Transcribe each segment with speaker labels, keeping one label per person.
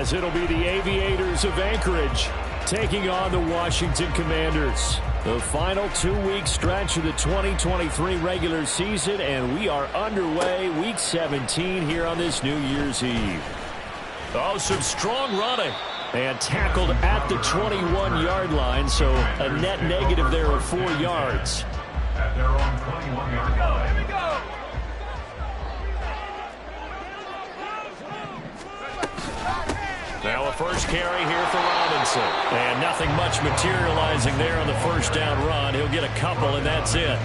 Speaker 1: as it'll be the Aviators of Anchorage taking on the Washington Commanders. The final 2-week stretch of the 2023 regular season, and we are underway week 17 here on this New Year's Eve. Oh, some strong running. And tackled at the 21-yard line, so a net negative there of 4 yards.
Speaker 2: At their own 21-yard line. Here we go.
Speaker 1: Now a first carry here for Robinson. And nothing much materializing there on the first down run. He'll get a couple, and that's it.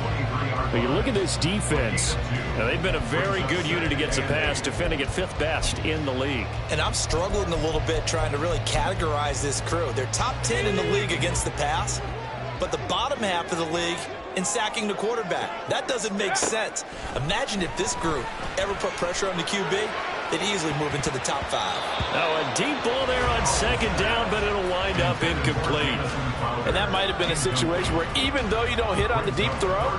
Speaker 1: But you look at this defense. Now, they've been a very good unit against the pass, defending at 5th best in the league.
Speaker 3: And I'm struggling a little bit trying to really categorize this crew. They're top 10 in the league against the pass, but the bottom half of the league in sacking the quarterback. That doesn't make sense. Imagine if this group ever put pressure on the QB, they'd easily move into the top 5.
Speaker 1: Now a deep ball there on second down, but it'll wind up incomplete.
Speaker 4: And that might have been a situation where even though you don't hit on the deep throw,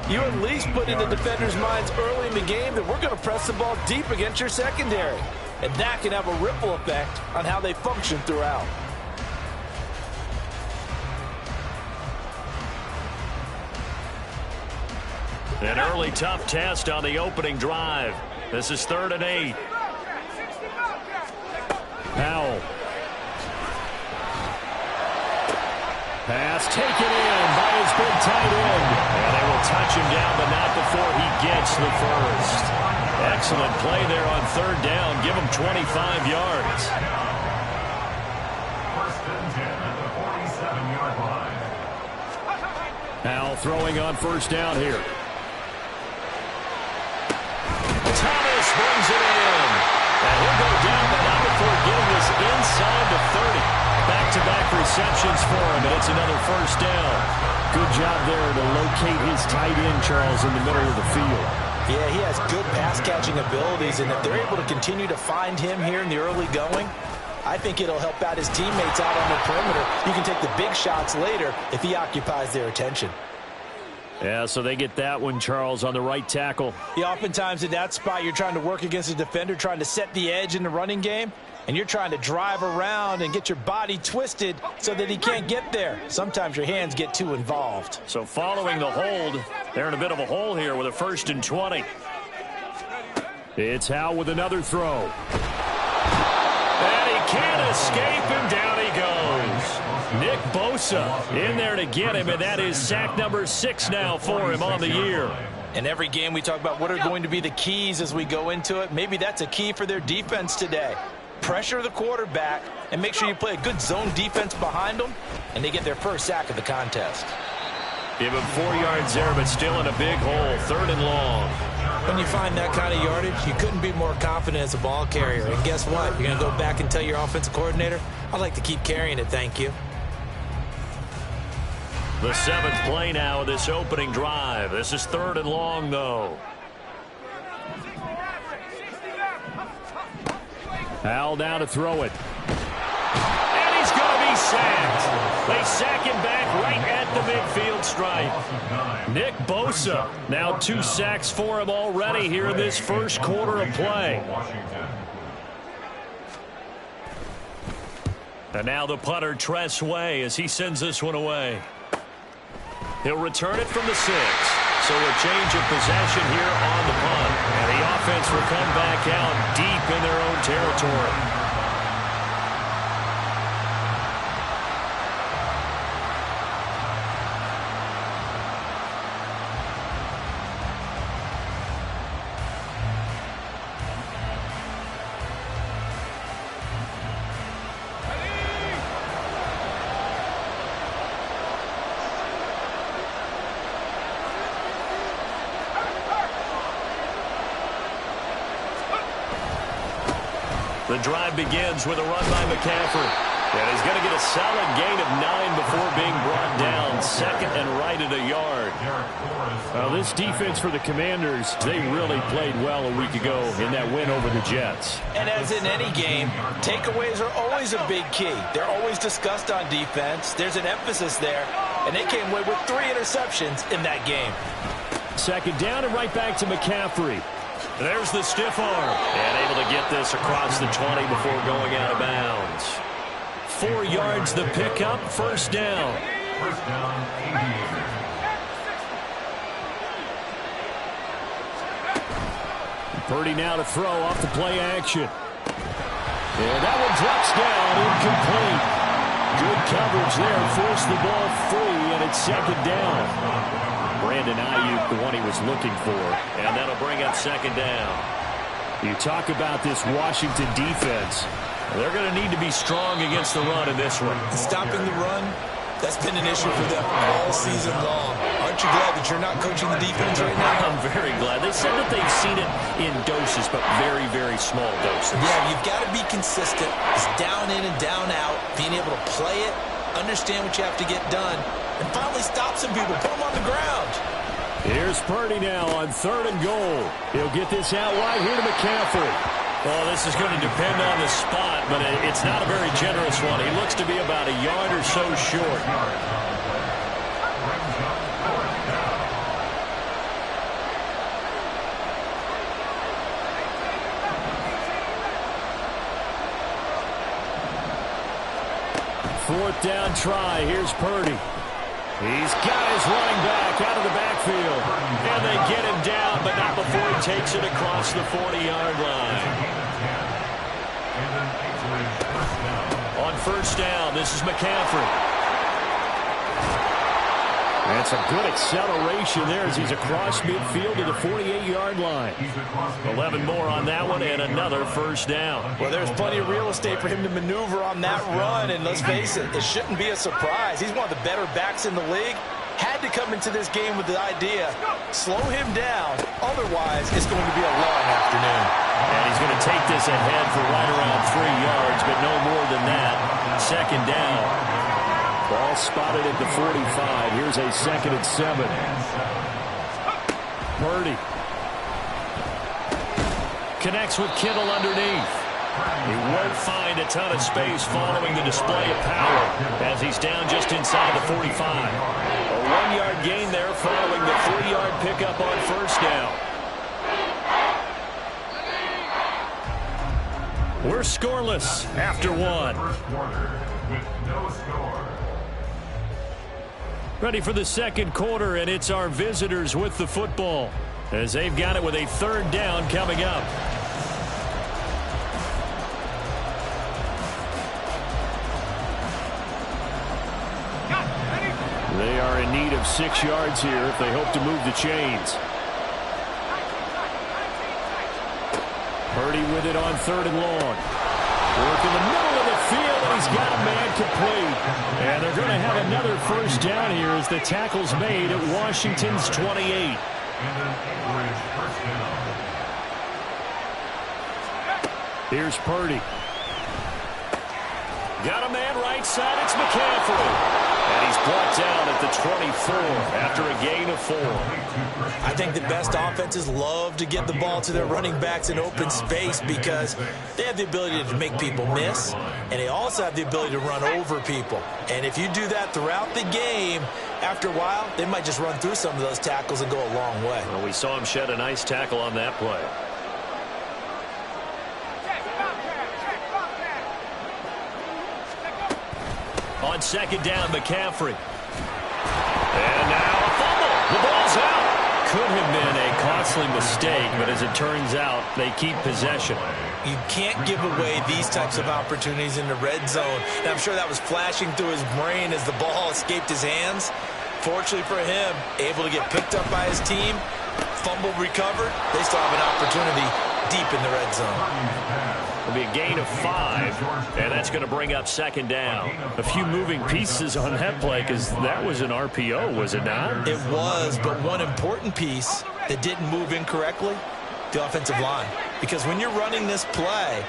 Speaker 4: you at least put in the defenders' minds early in the game that we're going to press the ball deep against your secondary. And that can have a ripple effect on how they function throughout.
Speaker 1: An early tough test on the opening drive. This is 3rd and 8. Powell. Pass taken in by his big tight end. And they will touch him down, but not before he gets the first. Excellent play there on 3rd down. Give him 25 yards.
Speaker 2: First and 10 at the 47-yard line.
Speaker 1: Powell throwing on first down here. Thomas brings it in. And he'll go down, but not before getting this inside the 30. Back-to-back receptions for him, and it's another first down. Good job there to locate his tight end, Charles, in the middle of the field.
Speaker 3: Yeah, he has good pass-catching abilities, and if they're able to continue to find him here in the early going, I think it'll help out his teammates out on the perimeter. You can take the big shots later if he occupies their attention.
Speaker 1: Yeah, so they get that one, Charles, on the right tackle.
Speaker 4: Yeah, oftentimes in that spot, you're trying to work against a defender, trying to set the edge in the running game, and you're trying to drive around and get your body twisted so that he can't get there. Sometimes your hands get too involved.
Speaker 1: So following the hold, they're in a bit of a hole here with a 1st and 20. It's Howe with another throw. And he can't escape, and down he goes. Nick Bosa in there to get him, and that is sack number 6 now for him on the year.
Speaker 4: In every game we talk about what are going to be the keys as we go into it. Maybe that's a key for their defense today. Pressure the quarterback and make sure you play a good zone defense behind them, and they get their first sack of the contest.
Speaker 1: Give him 4 yards there, but still in a big hole, 3rd and long.
Speaker 3: When you find that kind of yardage, you couldn't be more confident as a ball carrier. And guess what? You're going to go back and tell your offensive coordinator, I'd like to keep carrying it, thank you.
Speaker 1: The 7th play now of this opening drive. This is 3rd and long, though. Howell down to throw it. And he's going to be sacked. They sack him back right at the midfield stripe. Nick Bosa, now 2 sacks for him already here in this first quarter of play. And now the punter, Tress Way, as he sends this one away. He'll return it from the 6. So a change of possession here on the punt. And the offense will come back out deep in their own territory. The drive begins with a run by McCaffrey. And he's going to get a solid gain of 9 before being brought down. 2nd and right at a yard. Well, this defense for the Commanders, they really played well a week ago in that win over the Jets.
Speaker 4: And as in any game, takeaways are always a big key. They're always discussed on defense. There's an emphasis there. And they came away with 3 interceptions in that game.
Speaker 1: 2nd down and right back to McCaffrey. There's the stiff arm. And able to get this across the 20 before going out of bounds. 4 yards the pickup, first down.
Speaker 2: First down, Aviators.
Speaker 1: Purdy now to throw off the play action. And that one drops down, incomplete. Good coverage there, forced the ball free, and it's second down. Brandon Ayuk, the one he was looking for, and that'll bring up second down. You talk about this Washington defense. They're going to need to be strong against the run in this one.
Speaker 3: Stopping the run, that's been an issue for them all season long. Aren't you glad that you're not coaching the defense right now?
Speaker 1: I'm very glad. They said that they've seen it in doses, but very, very small doses.
Speaker 3: Yeah, you've got to be consistent. It's down in and down out. Being able to play it, understand what you have to get done, and finally stop some people, put them on the ground.
Speaker 1: Here's Purdy now on 3rd and goal. He'll get this out wide here to McCaffrey. Well, this is going to depend on the spot, but it's not a very generous one. He looks to be about a yard or so short. Fourth down try. Here's Purdy. He's got his running back out of the backfield. And they get him down, but not before he takes it across the 40-yard line. On first down, this is McCaffrey. That's a good acceleration there as he's across midfield to the 48-yard line. 11 more on that one and another first down.
Speaker 4: Well, there's plenty of real estate for him to maneuver on that run, and let's face it, it shouldn't be a surprise. He's one of the better backs in the league. Had to come into this game with the idea, slow him down, otherwise it's going to be a long afternoon.
Speaker 1: And he's going to take this ahead for right around 3 yards, but no more than that. Second down. Ball spotted at the 45. Here's a 2nd and 7. Purdy connects with Kittle underneath. He won't find a ton of space following the display of power as he's down just inside the 45. A 1-yard gain there following the 3-yard pickup on first down. We're scoreless after one.
Speaker 2: First quarter with no score.
Speaker 1: Ready for the second quarter, and it's our visitors with the football as they've got it with a 3rd down coming up. They are in need of 6 yards here if they hope to move the chains. Purdy with it on 3rd and long. Work in the middle of the field, and he's got a man complete. And they're going to have another first down here as the tackle's made at Washington's 28.
Speaker 2: And an Anchorage first down.
Speaker 1: Here's Purdy. Got a man right side. It's McCaffrey. And he's brought down at the 24 after a gain of 4.
Speaker 3: I think the best offenses love to get the ball to their running backs in open space because they have the ability to make people miss, and they also have the ability to run over people. And if you do that throughout the game, after a while, they might just run through some of those tackles and go a long way.
Speaker 1: Well, we saw him shed a nice tackle on that play. On second down, McCaffrey. And now a fumble. The ball's out. Could have been a costly mistake, but as it turns out, they keep possession.
Speaker 3: You can't give away these types of opportunities in the red zone. And I'm sure that was flashing through his brain as the ball escaped his hands. Fortunately for him, able to get picked up by his team, fumble recovered. They still have an opportunity deep in the red zone.
Speaker 1: It'll be a gain of 5, and that's going to bring up second down. A few moving pieces on that play because that was an RPO, was it not?
Speaker 3: It was, but one important piece that didn't move incorrectly, the offensive line. Because when you're running this play,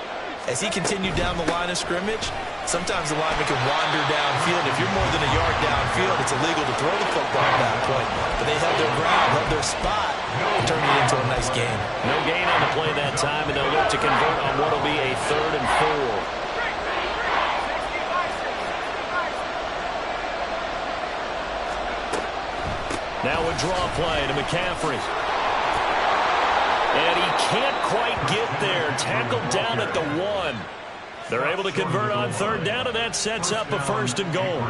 Speaker 3: as he continued down the line of scrimmage, sometimes the lineman can wander downfield. If you're more than a yard downfield, it's illegal to throw the football at that point. But they held their ground, held their spot, and turned it into a nice game.
Speaker 1: No gain on the play that time, and they'll look to convert on what will be a 3rd and 4. Now a draw play to McCaffrey. And he can't quite get there. Tackled down at the 1. They're able to convert on third down, and that sets up a 1st and goal.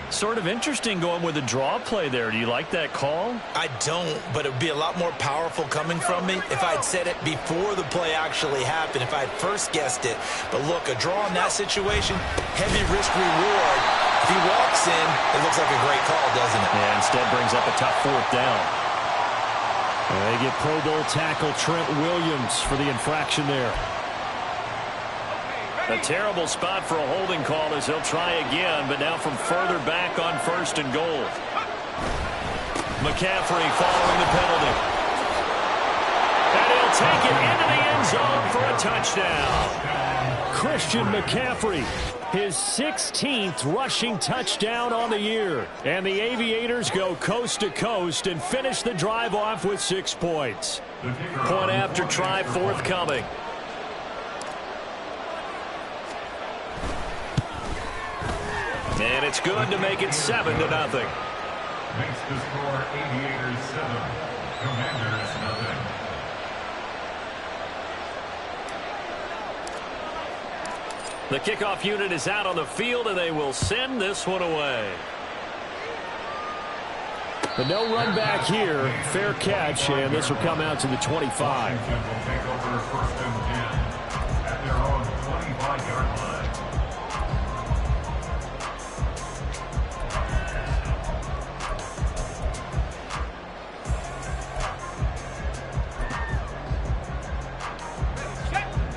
Speaker 1: Sort of interesting going with a draw play there. Do you like that call?
Speaker 3: I don't, but it would be a lot more powerful coming from me if I had said it before the play actually happened, if I had first guessed it. But look, a draw in that situation, heavy risk reward. If he walks in, it looks like a great call, doesn't it?
Speaker 1: Yeah, instead brings up a tough 4th down. And they get Pro Bowl tackle Trent Williams for the infraction there. A terrible spot for a holding call as he'll try again, but now from further back on 1st and goal. McCaffrey following the penalty. And he'll take it into the end zone for a touchdown. Christian McCaffrey, his 16th rushing touchdown on the year. And the Aviators go coast to coast and finish the drive off with 6 points. Point after try forthcoming. And it's good to make it 7-0.
Speaker 2: Makes the score Aviators 7, Commanders 0.
Speaker 1: The kickoff unit is out on the field, and they will send this one away. But no run back here. Fair catch, and this will come out to the 25.
Speaker 2: Washington will take over 1st and 10 at their own 25-yard line.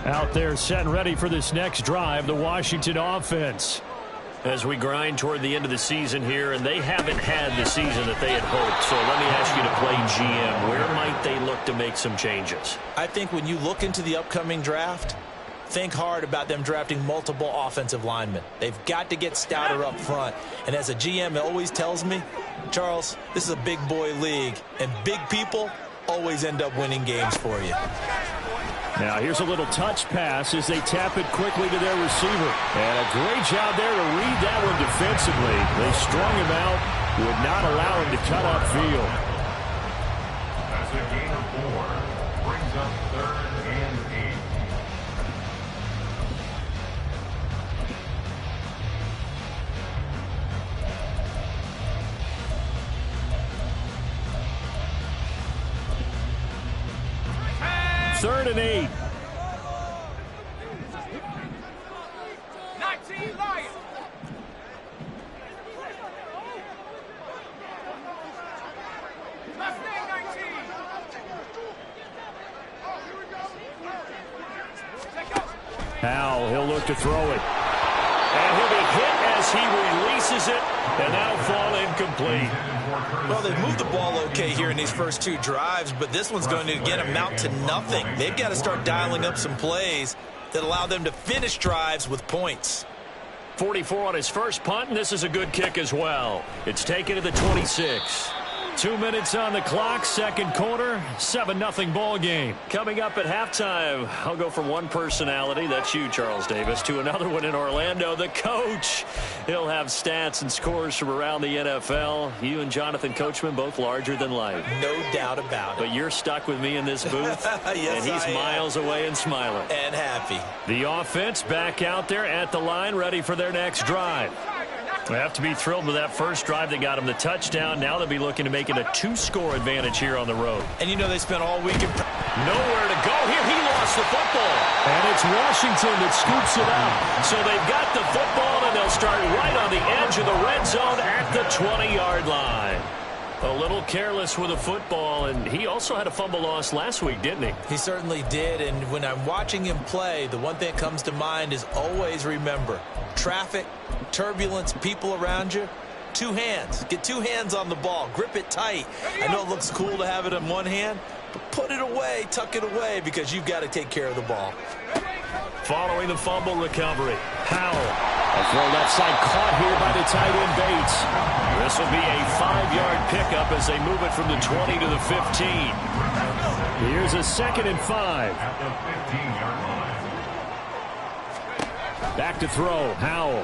Speaker 1: Out there set and ready for this next drive, the Washington offense. As we grind toward the end of the season here, and they haven't had the season that they had hoped. So let me ask you to play GM. Where might they look to make some changes?
Speaker 3: I think when you look into the upcoming draft, think hard about them drafting multiple offensive linemen. They've got to get stouter up front. And as a GM, it always tells me, Charles, this is a big boy league, and big people always end up winning games for you.
Speaker 1: Now here's a little touch pass as they tap it quickly to their receiver. And a great job there to read that one defensively. They strung him out, would not allow him to cut upfield.
Speaker 2: That's a gain of 4. Brings up 3rd and 8.
Speaker 1: Third and 8.
Speaker 5: 19 Lions. Mustang 19.
Speaker 1: Howell, he'll look to throw it. And he'll be hit as he releases it, and that'll fall incomplete.
Speaker 3: Well, they've moved the ball okay here in these first 2 drives, but this one's going to again amount to nothing. They've got to start dialing up some plays that allow them to finish drives with points.
Speaker 1: 44 on his first punt, and this is a good kick as well. It's taken to the 26. 2 minutes on the clock, second quarter, 7-0 ball game. Coming up at halftime, I'll go from one personality, that's you, Charles Davis, to another one in Orlando, the coach. He'll have stats and scores from around the NFL. You and Jonathan Coachman, both larger than life.
Speaker 3: No doubt about it.
Speaker 1: But you're stuck with me in this booth,
Speaker 3: Yes,
Speaker 1: and he's miles away and smiling.
Speaker 3: And happy.
Speaker 1: The offense back out there at the line, ready for their next drive. They have to be thrilled with that first drive that got them the touchdown. Now they'll be looking to make it a 2-score advantage here on the road.
Speaker 3: And you know they spent all week in...
Speaker 1: Nowhere to go. Here he lost the football. And it's Washington that scoops it up. So they've got the football, and they'll start right on the edge of the red zone at the 20-yard line. A little careless with the football, and he also had a fumble loss last week, didn't he?
Speaker 3: He certainly did, and when I'm watching him play, the one thing that comes to mind is always remember, traffic, turbulence, people around you, 2 hands. Get 2 hands on the ball. Grip it tight. I know it looks cool to have it in one hand, but put it away, tuck it away, because you've got to take care of the ball.
Speaker 1: Following the fumble recovery, Howell. A throw left side caught here by the tight end Bates. This will be a 5-yard pickup as they move it from the 20 to the 15. Here's a 2nd and 5.
Speaker 2: At the 15-yard line.
Speaker 1: Back to throw, Howell.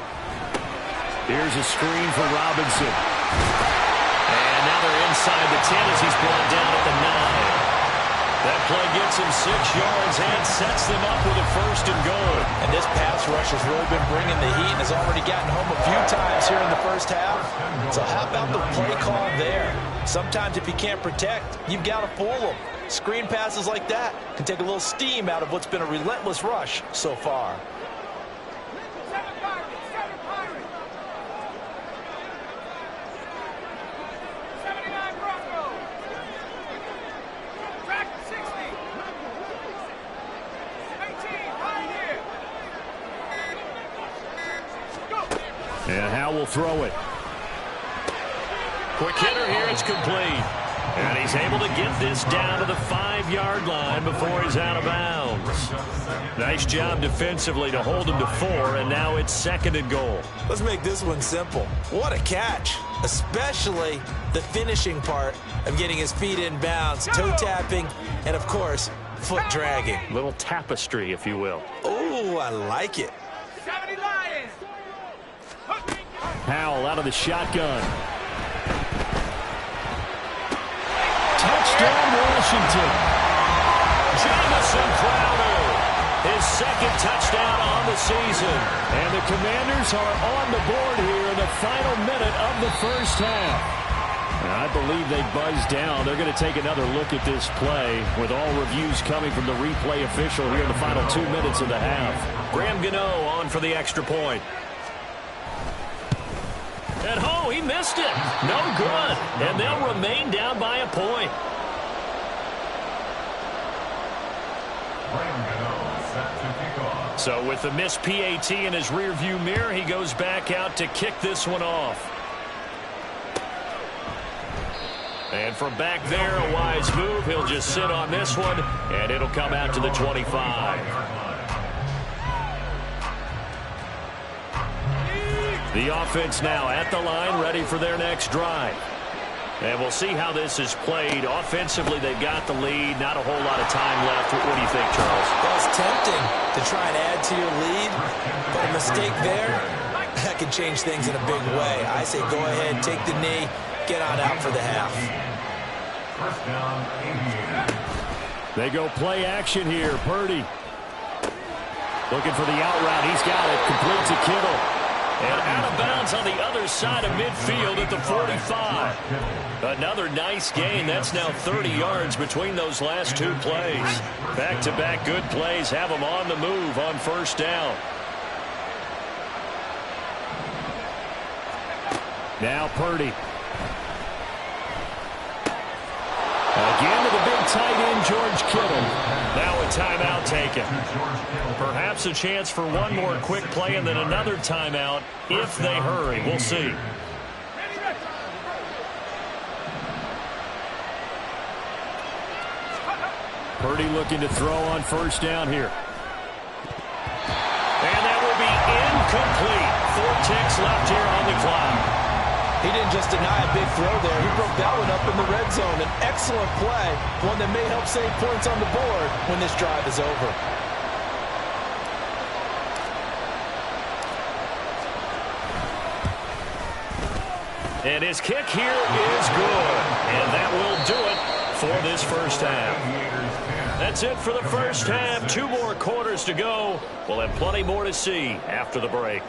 Speaker 1: Here's a screen for Robinson. And now they're inside the 10 as he's brought down at the 9. That play gets him 6 yards and sets them up with a 1st and goal.
Speaker 3: And this pass rush has really been bringing the heat and has already gotten home a few times here in the first half. So how about the play call there? Sometimes if you can't protect, you've got to fool them. Screen passes like that can take a little steam out of what's been a relentless rush so far.
Speaker 1: And Howe will throw it. Quick hitter here, it's complete. And he's able to get this down to the 5-yard line before he's out of bounds. Nice job defensively to hold him to 4, and now it's 2nd and goal.
Speaker 3: Let's make this one simple. What a catch, especially the finishing part of getting his feet in bounds, toe tapping, and of course, foot dragging.
Speaker 1: Little tapestry, if you will.
Speaker 3: Oh, I like it.
Speaker 1: Howell out of the shotgun. Touchdown, Washington. Jamison Crowder, his 2nd touchdown on the season. And the Commanders are on the board here in the final minute of the first half. And I believe they buzzed down. They're going to take another look at this play with all reviews coming from the replay official here in the final 2 minutes of the half. Graham Gano on for the extra point. And oh, he missed it. No good. And they'll remain down by a point. So with the missed PAT in his rearview mirror, he goes back out to kick this one off. And from back there, a wise move. He'll just sit on this one, and it'll come out to the 25. The offense now at the line, ready for their next drive. And we'll see how this is played. Offensively, they've got the lead. Not a whole lot of time left. What do you think, Charles?
Speaker 3: Well, it's tempting to try and add to your lead, but a mistake there, that can change things in a big way. I say go ahead, take the knee, get on out for the half.
Speaker 1: They go play action here. Purdy looking for the out route. He's got it. Complete to Kittle. And out of bounds on the other side of midfield at the 45. Another nice gain. That's now 30 yards between those last 2 plays. Back-to-back good plays have them on the move on 1st down. Now Purdy. Again to the big tight end, George Kittle. Now a timeout taken. Perhaps a chance for one more quick play and then another timeout if they hurry. We'll see. Purdy looking to throw on 1st down here. And that will be incomplete. 4 ticks left here on the clock.
Speaker 3: He didn't just deny a big throw there. He broke that one up in the red zone. An excellent play, one that may help save points on the board when this drive is over.
Speaker 1: And his kick here is good. And that will do it for this first half. That's it for the first half. 2 more quarters to go. We'll have plenty more to see after the break.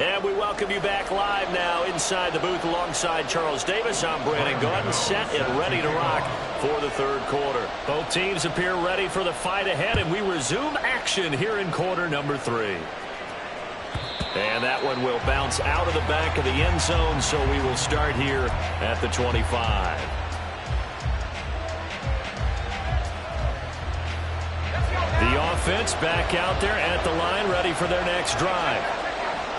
Speaker 1: And we welcome you back live now inside the booth alongside Charles Davis. I'm Brandon Gaudin, set and ready to rock for the 3rd quarter. Both teams appear ready for the fight ahead, and we resume action here in quarter number 3. And that one will bounce out of the back of the end zone, so we will start here at the 25. The offense back out there at the line, ready for their next drive.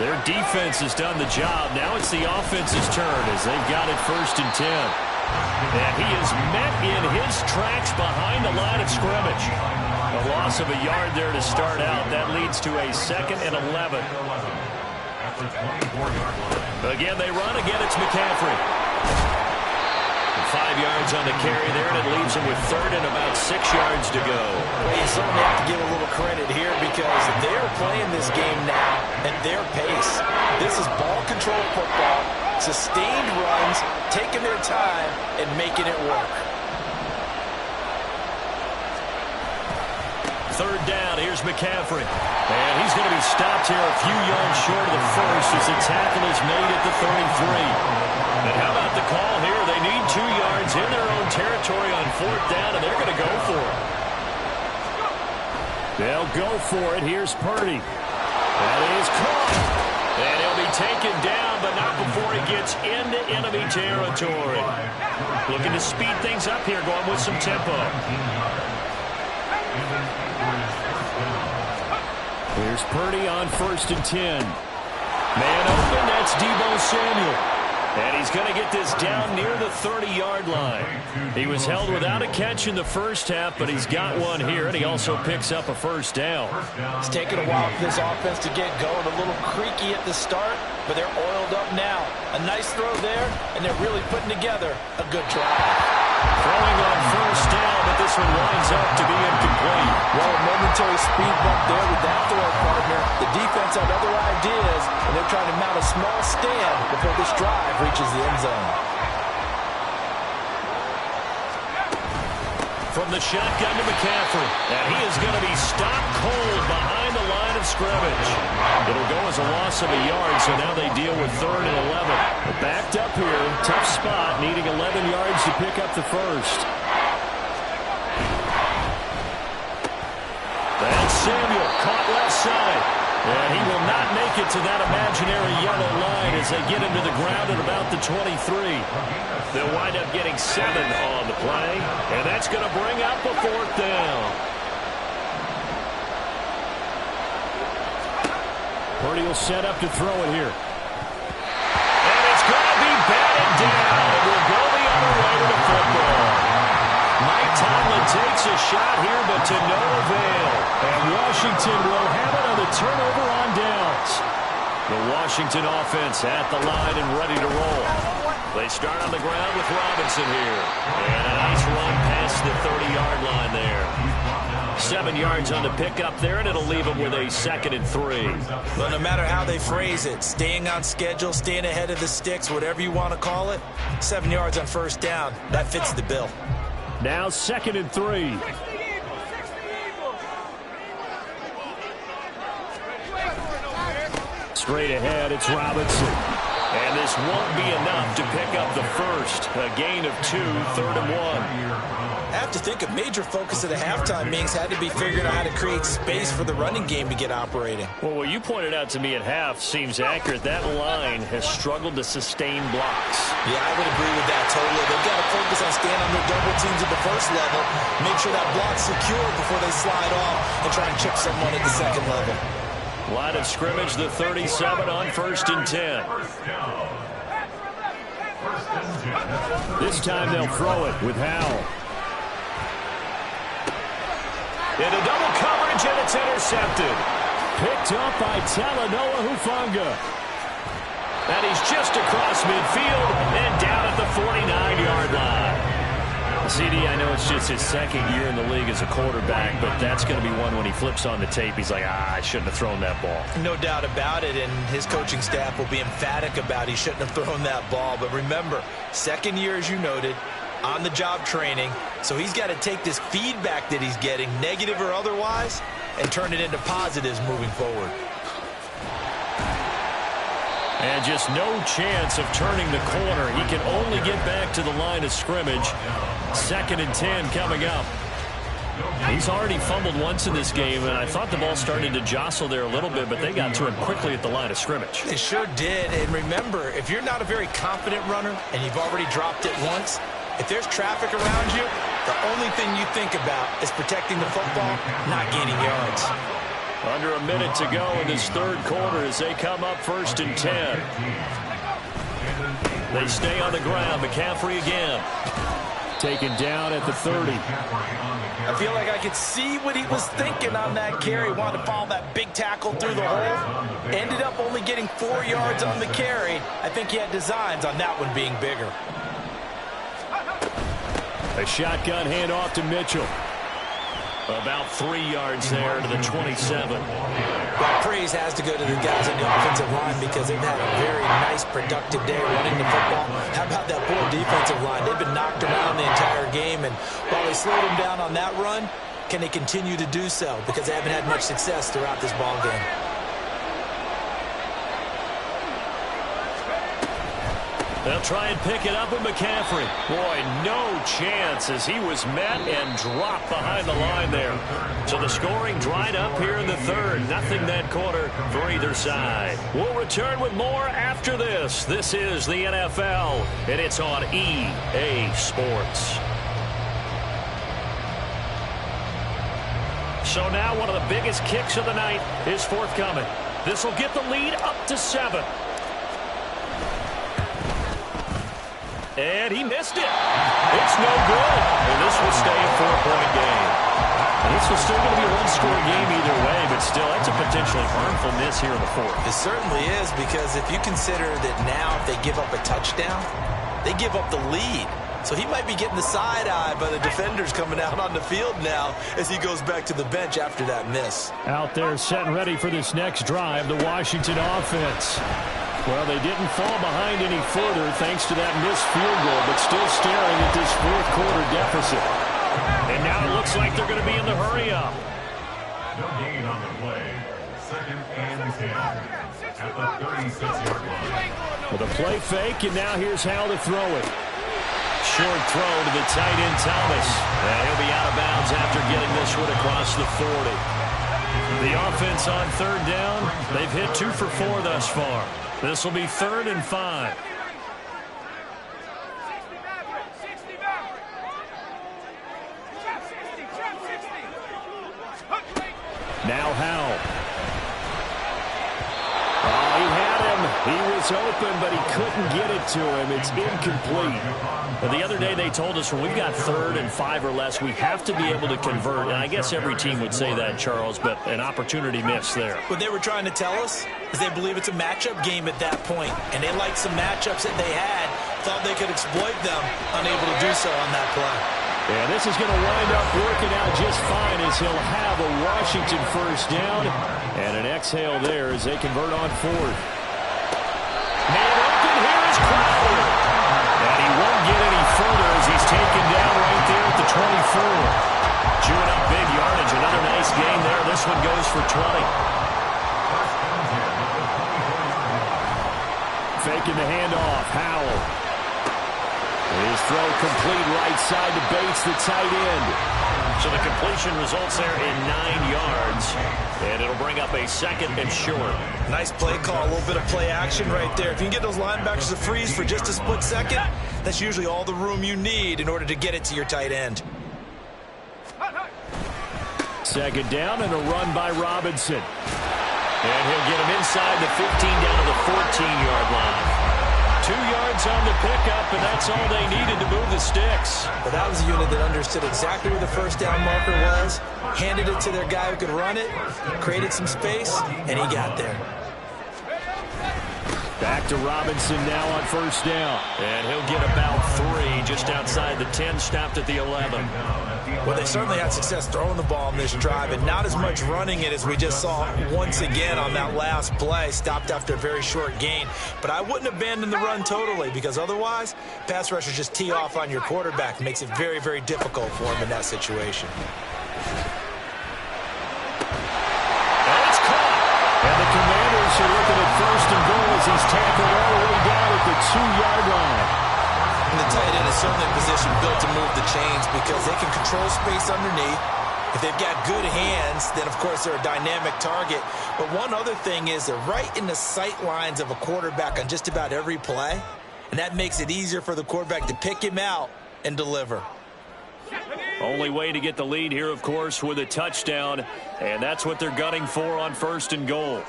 Speaker 1: Their defense has done the job. Now it's the offense's turn as they've got it 1st and 10. And he is met in his tracks behind the line of scrimmage. A loss of a yard there to start out. That leads to a 2nd and 11. Again, they run. Again, it's McCaffrey. 5 yards on the carry there, and it leaves him with 3rd and about 6 yards to go.
Speaker 4: Well, you certainly have to give a little credit here because they're playing this game now at their pace. This is ball control football, sustained runs, taking their time, and making it work.
Speaker 1: 3rd down, here's McCaffrey. And he's going to be stopped here a few yards short of the first as the tackle is made at the 33. And how about the call here? They need 2 yards in their own territory on 4th down, and they're going to go for it. They'll go for it. Here's Purdy. That is caught. And he'll be taken down, but not before he gets into enemy territory. Looking to speed things up here, going with some tempo. Here's Purdy on 1st and 10. Man open, that's Deebo Samuel. And he's going to get this down near the 30-yard line. He was held without a catch in the first half, but he's got one here, and he also picks up a 1st down.
Speaker 4: It's taken a while for this offense to get going. A little creaky at the start, but they're oiled up now. A nice throw there, and they're really putting together a good drive.
Speaker 1: Throwing on 1st down, but this one winds up to be incomplete.
Speaker 4: Well, a momentary speed bump there with that throw partner. The defense had other ideas, and they're trying to mount a small stand before this drive reaches the end zone.
Speaker 1: From the shotgun to McCaffrey. And he is going to be stopped cold behind the line of scrimmage. It'll go as a loss of a yard, so now they deal with 3rd and 11. But backed up here, tough spot, needing 11 yards to pick up the first. That's Samuel, caught left side. And he will not make it to that imaginary yellow line as they get him to the ground at about the 23. They'll wind up getting 7 on the play, and that's going to bring up a 4th down. Purdy will set up to throw it here. And it's going to be batted down. It will go the other way to the football. Mike Tomlin takes a shot here, but to no avail. And Washington will have it on the turnover on downs. The Washington offense at the line and ready to roll. They start on the ground with Robinson here. And a nice run past the 30-yard line there. 7 yards on the pickup there, and it'll leave them with a 2nd and 3.
Speaker 3: Well, no matter how they phrase it, staying on schedule, staying ahead of the sticks, whatever you want to call it, 7 yards on 1st down, that fits the bill.
Speaker 1: Now 2nd and 3. Straight ahead, it's Robinson. And this won't be enough to pick up the first. A gain of 2, 3rd and 1.
Speaker 3: I have to think a major focus of the halftime meetings had to be figuring out how to create space for the running game to get operating.
Speaker 1: Well, what you pointed out to me at half seems accurate. That line has struggled to sustain blocks.
Speaker 3: Yeah, I would agree with that totally. They've got to focus on staying on their double teams at the first level, make sure that block's secure before they slide off and try and chip someone at the second level.
Speaker 1: Line of scrimmage, the 37 on 1st and 10. This time they'll throw it with Howell. Into double coverage, and it's intercepted. Picked up by Talanoa Hufanga. And he's just across midfield and down at the 49-yard line. CD, I know it's just his 2nd year in the league as a quarterback, but that's going to be one when he flips on the tape. He's like, I shouldn't have thrown that ball.
Speaker 3: No doubt about it, and his coaching staff will be emphatic about he shouldn't have thrown that ball. But remember, 2nd year, as you noted, on-the-job training, so he's got to take this feedback that he's getting, negative or otherwise, and turn it into positives moving forward.
Speaker 1: And just no chance of turning the corner. He can only get back to the line of scrimmage. 2nd and 10 coming up. He's already fumbled once in this game, and I thought the ball started to jostle there a little bit, but they got to him quickly at the line of scrimmage.
Speaker 3: They sure did, and remember, if you're not a very confident runner and you've already dropped it once, if there's traffic around you, the only thing you think about is protecting the football, not gaining yards.
Speaker 1: Under a minute to go in this 3rd quarter as they come up 1st and 10. They stay on the ground. McCaffrey again. Taken down at the 30.
Speaker 3: I feel like I could see what he was thinking on that carry. Wanted to follow that big tackle through the hole. Ended up only getting 4 yards on the carry. I think he had designs on that one being bigger.
Speaker 1: A shotgun handoff to Mitchell. About 3 yards there to the 27.
Speaker 3: Well, praise has to go to the guys on the offensive line because they've had a very nice, productive day running the football. How about that poor defensive line? They've been knocked around the entire game, and while they slowed them down on that run, can they continue to do so? Because they haven't had much success throughout this ball game.
Speaker 1: They'll try and pick it up with McCaffrey. Boy, no chance as he was met and dropped behind the line there. So the scoring dried up here in the third. Nothing that quarter for either side. We'll return with more after this. This is the NFL, and it's on EA Sports. So now one of the biggest kicks of the night is forthcoming. This will get the lead up to 7. And he missed it. It's no good. And this will stay a 4-point game. And this was still going to be a one-score game either way, but still, that's a potentially harmful miss here in the fourth.
Speaker 3: It certainly is, because if you consider that now if they give up a touchdown, they give up the lead. So he might be getting the side-eye by the defenders coming out on the field now as he goes back to the bench after that miss.
Speaker 1: Out there set and ready for this next drive, the Washington offense. Well, they didn't fall behind any further thanks to that missed field goal, but still staring at this fourth quarter deficit. And now it looks like they're going to be in the hurry-up.
Speaker 2: No gain on the play. 2nd and 10 at the 36-yard line.
Speaker 1: With a play fake, and now here's how to throw it. Short throw to the tight end, Thomas. And he'll be out of bounds after getting this one across the 40. The offense on third down, they've hit 2 for 4 thus far. This will be 3rd and 5. Now Howell. Oh, he had him. He was open, but he couldn't get it to him. It's incomplete. But the other day they told us when we've got 3rd and 5 or less, we have to be able to convert. And I guess every team would say that, Charles, but an opportunity missed there.
Speaker 3: What they were trying to tell us is they believe it's a matchup game at that point, and they liked some matchups that they had, thought they could exploit them, unable to do so on that play.
Speaker 1: And this is going to wind up working out just fine as he'll have a Washington first down and an exhale there as they convert on 4th. Man open, here is Crowder. And he won't get any further as he's taken down right there at the 24. Chewing up big yardage. Another nice gain there. This one goes for 20. Faking the handoff. Howell. His throw complete right side to Bates, the tight end. So the completion results there in 9 yards. And it'll bring up a 2nd and short.
Speaker 3: Nice play call, a little bit of play action right there. If you can get those linebackers to freeze for just a split second, that's usually all the room you need in order to get it to your tight end.
Speaker 1: 2nd down and a run by Robinson. And he'll get him inside the 15 down to the 14-yard line. 2 yards on the pickup, and that's all they needed to move the sticks.
Speaker 3: But that was a unit that understood exactly where the first down marker was, handed it to their guy who could run it, created some space, and he got there.
Speaker 1: Back to Robinson now on first down. And he'll get about 3 just outside the 10, stopped at the 11.
Speaker 3: Well, they certainly had success throwing the ball on this drive, and not as much running it as we just saw once again on that last play, stopped after a very short gain. But I wouldn't abandon the run totally, because otherwise, pass rushers just tee off on your quarterback. It makes it very, very difficult for him in that situation.
Speaker 1: And it's caught. And the Commanders are looking at 1st and goal as he's tackled all the way down at the 2-yard line.
Speaker 3: And the tight end is certainly a position built to move the chains because they can control space underneath. If they've got good hands, then, of course, they're a dynamic target. But one other thing is they're right in the sight lines of a quarterback on just about every play, and that makes it easier for the quarterback to pick him out and deliver.
Speaker 1: Only way to get the lead here, of course, with a touchdown, and that's what they're gunning for on 1st and goal.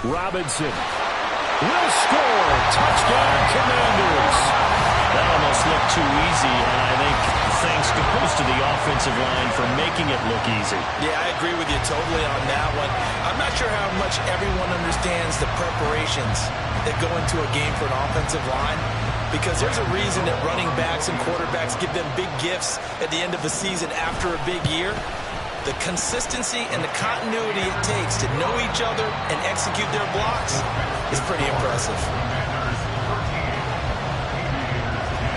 Speaker 1: Robinson will score. Touchdown, Commanders. That almost looked too easy, and I think thanks goes to the offensive line for making it look easy.
Speaker 3: Yeah, I agree with you totally on that one. I'm not sure how much everyone understands the preparations that go into a game for an offensive line, because there's a reason that running backs and quarterbacks give them big gifts at the end of the season after a big year. The consistency and the continuity it takes to know each other and execute their blocks is pretty impressive.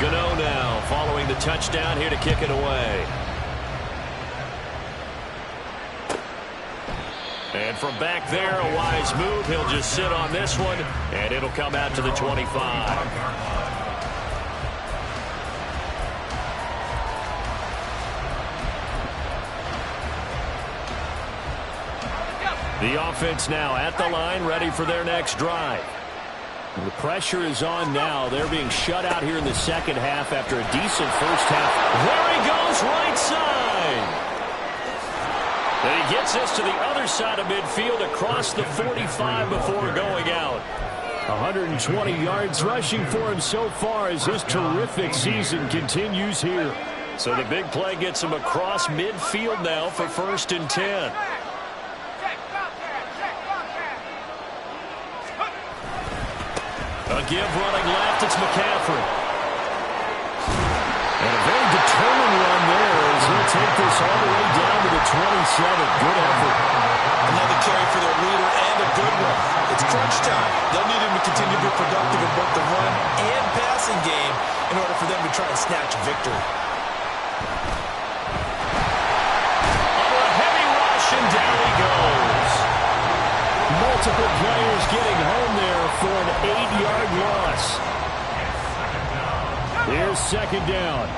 Speaker 1: Gano now following the touchdown here to kick it away. And from back there, a wise move. He'll just sit on this one, and it'll come out to the 25. The offense now at the line, ready for their next drive. The pressure is on now. They're being shut out here in the second half after a decent first half. There he goes, right side. And he gets this to the other side of midfield across the 45 before going out. 120 yards rushing for him so far as his terrific season continues here. So the big play gets him across midfield now for 1st and 10. A give running left, it's McCaffrey. And a very determined run there as he'll take this all the way down to the 27. Good effort.
Speaker 3: Another carry for their leader and a good one. It's crunch time. They'll need him to continue to be productive in both the run and passing game in order for them to try and snatch a victory.
Speaker 1: Under a heavy rush, and down he goes. Multiple players getting home there for an 8-yard loss. Here's 2nd down.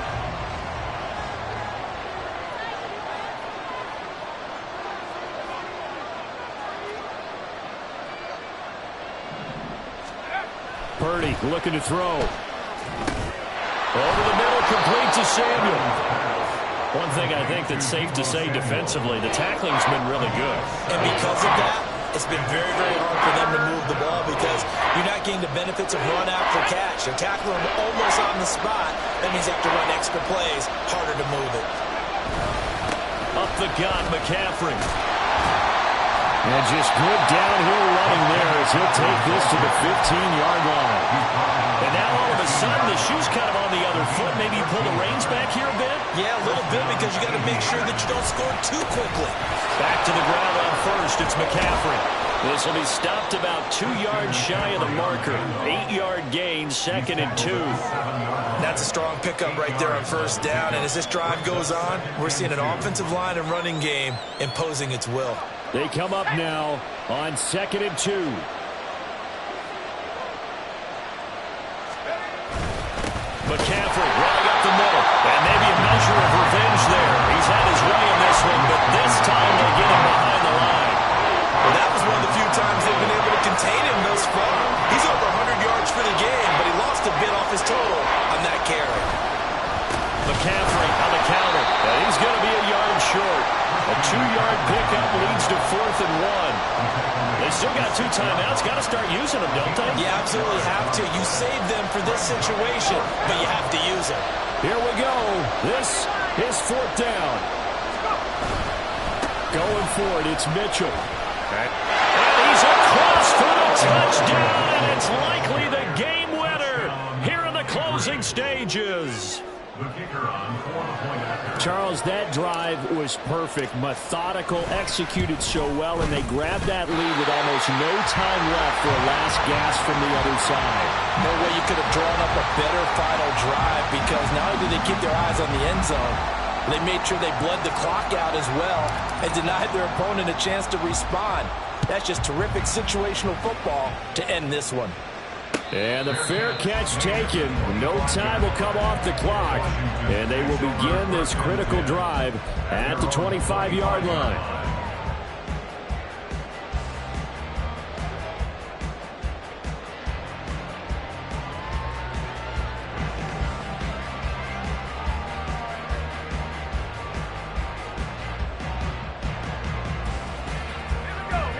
Speaker 1: Purdy looking to throw. Over the middle, complete to Samuel. One thing I think that's safe to say defensively, the tackling's been really good.
Speaker 3: And because of that, it's been very, very hard for them to move the ball because you're not getting the benefits of run after catch. They're tackling them almost on the spot. That means they have to run extra plays, harder to move it.
Speaker 1: Up the gut, McCaffrey. And just good downhill running there as he'll take this to the 15-yard line. And now all of a sudden the shoe's kind of on the other foot. Maybe you pull the reins back here a bit?
Speaker 3: Yeah, a little bit because you got to make sure that you don't score too quickly.
Speaker 1: Back to the ground on first. It's McCaffrey. This will be stopped about 2 yards shy of the marker. 8-yard gain, 2nd and 2.
Speaker 3: That's a strong pickup right there on 1st down. And as this drive goes on, we're seeing an offensive line and running game imposing its will.
Speaker 1: They come up now on 2nd and 2. McCaffrey running up the middle. And maybe a measure of revenge there. He's had his way in this one, but this time they get him behind the line.
Speaker 3: Well, that was one of the few times they've been able to contain him thus far. He's over 100 yards for the game, but he lost a bit off his total on that carry.
Speaker 1: McCaffrey on the counter. And he's going to be a yard short. A 2-yard pickup leads to 4th and 1. They still got 2 timeouts. Got to start using them, don't they?
Speaker 3: You absolutely have to. You save them for this situation, but you have to use them.
Speaker 1: Here we go. This is 4th down. Going for it, it's Mitchell. And he's across for the touchdown, and it's likely the game winner here in the closing stages. Charles, that drive was perfect, methodical, executed so well, and they grabbed that lead with almost no time left for a last gasp from the other side.
Speaker 3: No way you could have drawn up a better final drive because not only did they keep their eyes on the end zone, they made sure they bled the clock out as well and denied their opponent a chance to respond. That's just terrific situational football to end this one.
Speaker 1: And the fair catch taken. No time will come off the clock. And they will begin this critical drive at the 25-yard line.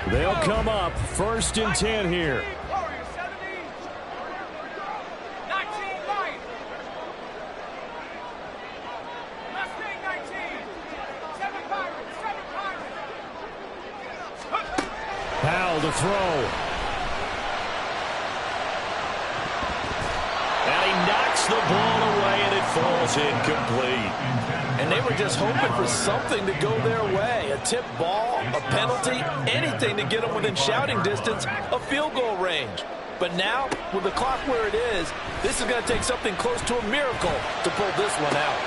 Speaker 1: They'll come up 1st and 10 here. to throw. And he knocks the ball away, and it falls incomplete.
Speaker 4: And they were just hoping for something to go their way. A tip ball, a penalty, anything to get them within shouting distance of field goal range. But now, with the clock where it is, this is going to take something close to a miracle to pull this one out.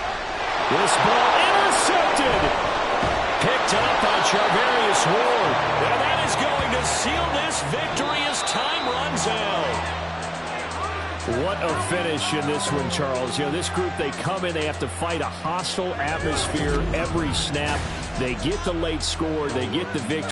Speaker 1: This ball intercepted. Picked up by Charvarius Ward. And that is going to seal this victory as time runs out. What a finish in this one, Charles. You know, this group, they come in, they have to fight a hostile atmosphere every snap. They get the late score, they get the victory.